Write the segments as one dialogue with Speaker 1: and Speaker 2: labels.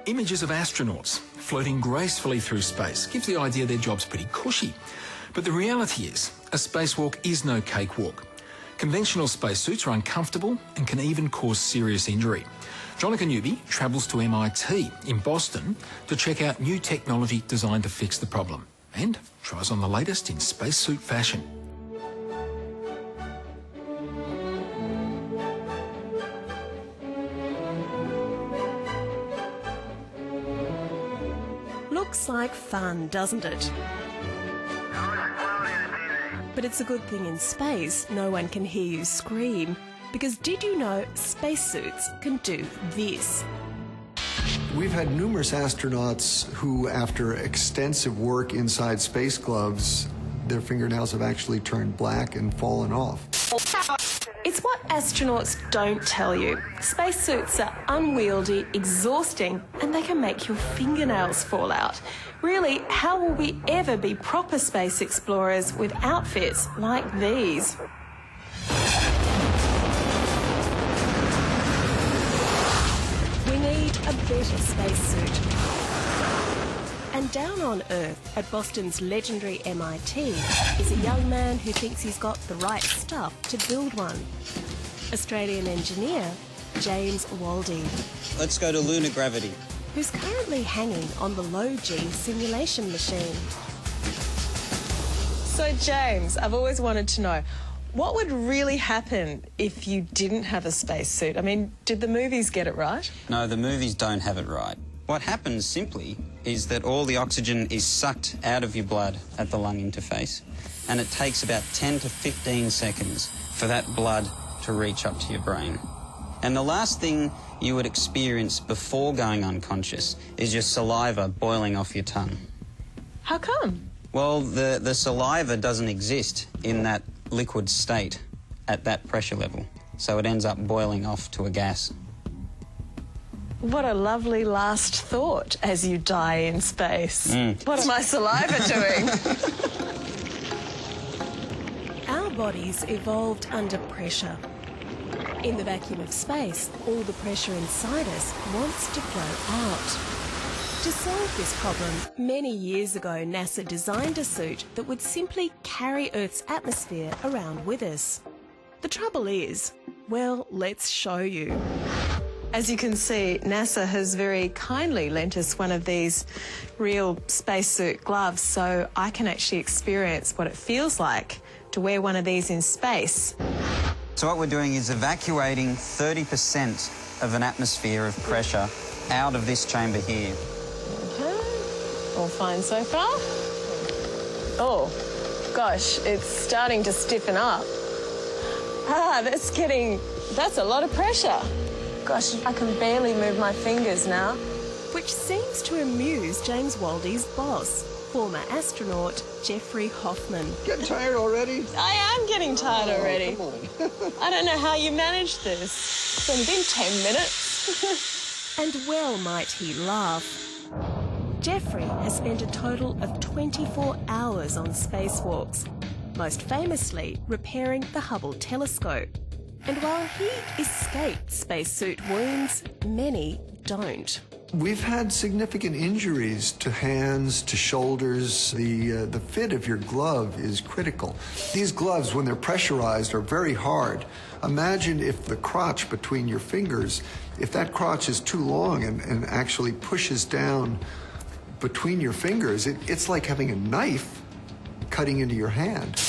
Speaker 1: Images of astronauts floating gracefully through space gives the idea their job's pretty cushy. But the reality is, a spacewalk is no cakewalk. Conventional spacesuits are uncomfortable and can even cause serious injury. Jonica Newby travels to MIT in Boston to check out new technology designed to fix the problem and tries on the latest in spacesuit fashion.
Speaker 2: Looks like fun, doesn't it? But it's a good thing in space no one can hear you scream, because did you know spacesuits can do this?
Speaker 3: We've had numerous astronauts who, after extensive work inside space gloves, their fingernails have actually turned black and fallen off.
Speaker 2: It's what astronauts don't tell you. Spacesuits are unwieldy, exhausting, and they can make your fingernails fall out. Really, how will we ever be proper space explorers with outfits like these? We need a better spacesuit. And down on Earth, at Boston's legendary MIT, is a young man who thinks he's got the right stuff to build one. Australian engineer James Waldie.
Speaker 4: Let's go to lunar gravity.
Speaker 2: Who's currently hanging on the low-G simulation machine.
Speaker 5: So, James, I've always wanted to know, what would really happen if you didn't have a spacesuit? I mean, did the movies get it right?
Speaker 4: No, the movies don't have it right. What happens simply is that all the oxygen is sucked out of your blood at the lung interface, and it takes about 10 to 15 seconds for that blood to reach up to your brain. And the last thing you would experience before going unconscious is your saliva boiling off your tongue.
Speaker 5: How come?
Speaker 4: Well, the saliva doesn't exist in that liquid state at that pressure level, so it ends up boiling off to a gas.
Speaker 5: What a lovely last thought as you die in space. What am I saliva doing?
Speaker 2: Our bodies evolved under pressure. In the vacuum of space, all the pressure inside us wants to flow out. To solve this problem, many years ago NASA designed a suit that would simply carry Earth's atmosphere around with us. The trouble is, well, let's show you.
Speaker 5: As you can see, NASA has very kindly lent us one of these real spacesuit gloves, so I can actually experience what it feels like to wear one of these in space.
Speaker 4: So what we're doing is evacuating 30% of an atmosphere of pressure out of this chamber here.
Speaker 5: Okay, all fine so far. Oh, gosh, it's starting to stiffen up. That's a lot of pressure. Gosh, I can barely move my fingers now.
Speaker 2: Which seems to amuse James Waldie's boss, former astronaut Jeffrey Hoffman.
Speaker 3: Getting tired already?
Speaker 5: I am getting tired already.
Speaker 3: Come on.
Speaker 5: I don't know how you managed this. It's only been 10 minutes.
Speaker 2: And well might he laugh. Jeffrey has spent a total of 24 hours on spacewalks, most famously repairing the Hubble telescope. And while he escaped spacesuit wounds, many don't.
Speaker 3: We've had significant injuries to hands, to shoulders. The fit of your glove is critical. These gloves, when they're pressurized, are very hard. Imagine if the crotch between your fingers, if that crotch is too long and actually pushes down between your fingers, it's like having a knife cutting into your hand.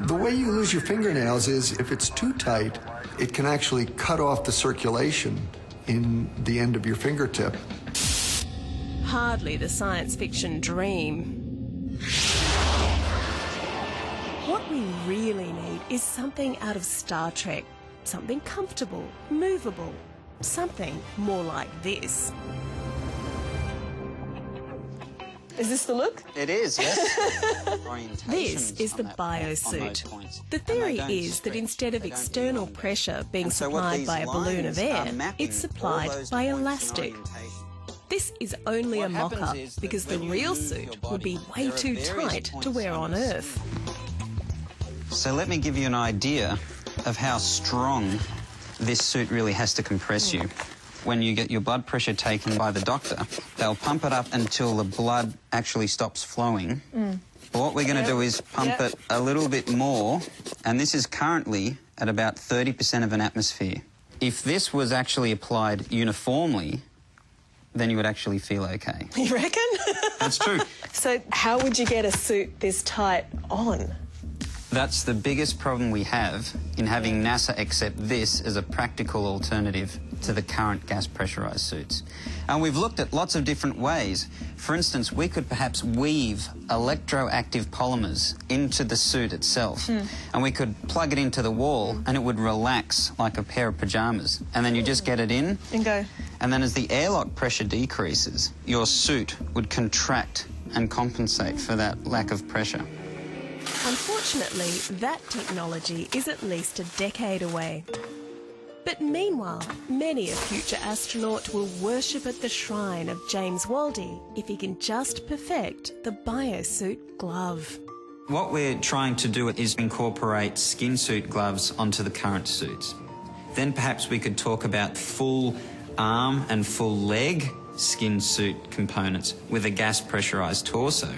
Speaker 3: The way you lose your fingernails is if it's too tight, it can actually cut off the circulation in the end of your fingertip.
Speaker 2: Hardly the science fiction dream. What we really need is something out of Star Trek. Something comfortable, movable, something more like this.
Speaker 5: Is this the look?
Speaker 4: It is, yes.
Speaker 2: This is the biosuit. The theory is that instead of external pressure being supplied by a balloon of air, it's supplied by elastic. This is only a mock-up because the real suit would be way too tight to wear on Earth.
Speaker 4: So let me give you an idea of how strong this suit really has to compress you. When you get your blood pressure taken by the doctor, they'll pump it up until the blood actually stops flowing. But what we're going to do is pump it a little bit more, and this is currently at about 30% of an atmosphere. If this was actually applied uniformly, then you would actually feel okay.
Speaker 5: You reckon?
Speaker 4: That's true.
Speaker 5: So how would you get a suit this tight on?
Speaker 4: That's the biggest problem we have in having NASA accept this as a practical alternative to the current gas pressurised suits. And we've looked at lots of different ways. For instance, we could perhaps weave electroactive polymers into the suit itself, and we could plug it into the wall and it would relax like a pair of pyjamas. And then you just get it in
Speaker 5: And go.
Speaker 4: and then as the airlock pressure decreases, your suit would contract and compensate for that lack of pressure.
Speaker 2: Unfortunately, that technology is at least a decade away. But meanwhile, many a future astronaut will worship at the shrine of James Waldie if he can just perfect the biosuit glove.
Speaker 4: What we're trying to do is incorporate skin suit gloves onto the current suits. Then perhaps we could talk about full arm and full leg skin suit components with a gas pressurised torso.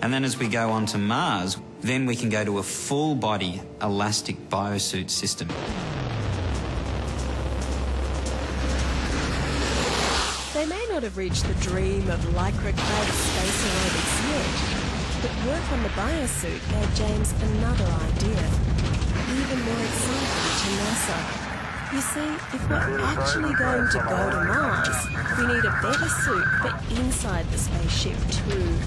Speaker 4: And then as we go on to Mars, then we can go to a full body elastic biosuit system.
Speaker 2: They may not have reached the dream of lycra-clad space aerobics yet, but work on the biosuit gave James another idea, even more exciting to NASA. You see, if we're actually going to go to Mars, we need a better suit for inside the spaceship too.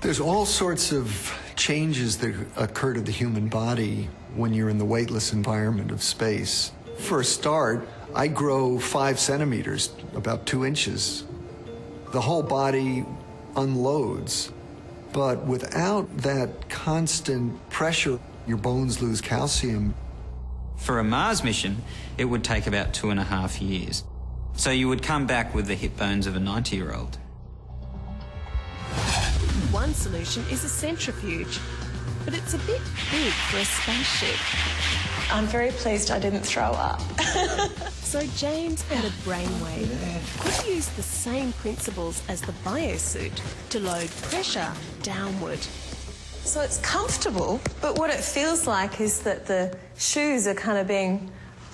Speaker 3: There's all sorts of changes that occur to the human body when you're in the weightless environment of space. For a start, I grow 5 centimeters, about 2 inches. The whole body unloads. But without that constant pressure, your bones lose calcium.
Speaker 4: For a Mars mission, it would take about 2.5 years. So you would come back with the hip bones of a 90-year-old.
Speaker 2: One solution is a centrifuge, but it's a bit big for a spaceship.
Speaker 5: I'm very pleased I didn't throw up.
Speaker 2: So James added brainwave. Could use the same principles as the biosuit to load pressure downward.
Speaker 5: So it's comfortable, but what it feels like is that the shoes are kind of being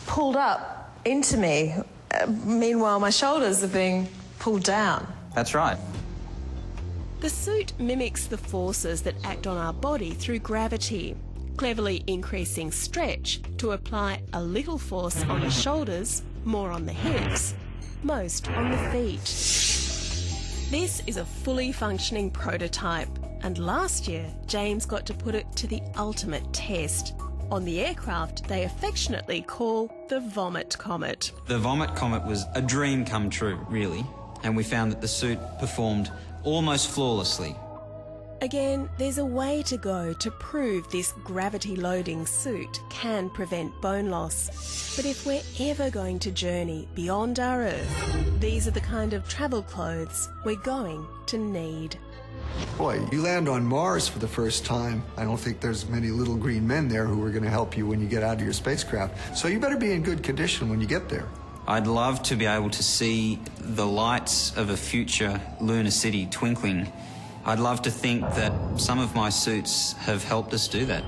Speaker 5: pulled up into me. Meanwhile, my shoulders are being pulled down.
Speaker 4: That's right.
Speaker 2: The suit mimics the forces that act on our body through gravity, cleverly increasing stretch to apply a little force on the shoulders, more on the hips, most on the feet. This is a fully functioning prototype, and last year James got to put it to the ultimate test on the aircraft they affectionately call the Vomit Comet.
Speaker 4: The Vomit Comet was a dream come true, really, and we found that the suit performed almost flawlessly.
Speaker 2: Again, there's a way to go to prove this gravity-loading suit can prevent bone loss. But if we're ever going to journey beyond our Earth, these are the kind of travel clothes we're going to need.
Speaker 3: Boy, you land on Mars for the first time. I don't think there's many little green men there who are going to help you when you get out of your spacecraft. So you better be in good condition when you get there.
Speaker 4: I'd love to be able to see the lights of a future lunar city twinkling. I'd love to think that some of my suits have helped us do that.